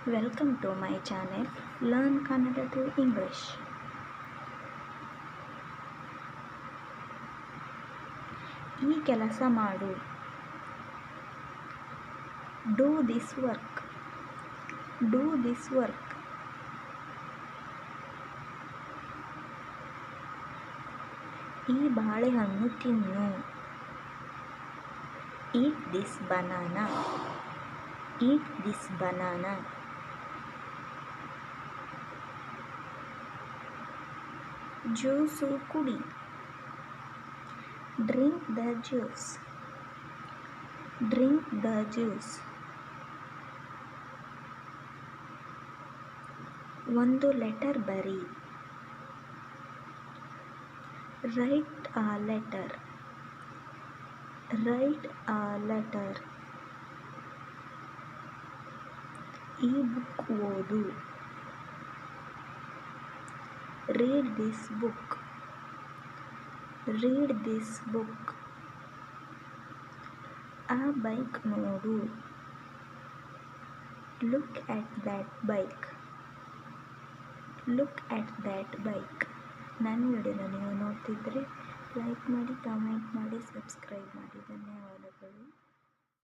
Welcome to my channel Learn Kannada to English. ಈ ಕೆಲಸ ಮಾಡು. Do this work. Do this work. ಈ ಬಾಳೆಹಣ್ಣು ತಿನ್ನು. Eat this banana. Eat this banana. Juice ಕುಡಿ. Drink the juice. Drink the juice. ಒಂದು letter ಬರಿ. Write a letter. Write a letter. ಈ ಬುಕ್ ಓದು. Read this book. Read this book. ಆ bike ನೋಡು. Look at that bike. Look at that bike. ನನ್ನ ವಿಡಿಯೋನ ನೀವು ನೋಡ್ತಿದ್ರೆ ಲೈಕ್ ಮಾಡಿ, ಕಮೆಂಟ್ ಮಾಡಿ, ಸಬ್ಸ್ಕ್ರೈಬ್ ಮಾಡಿ. ಧನ್ಯವಾದ.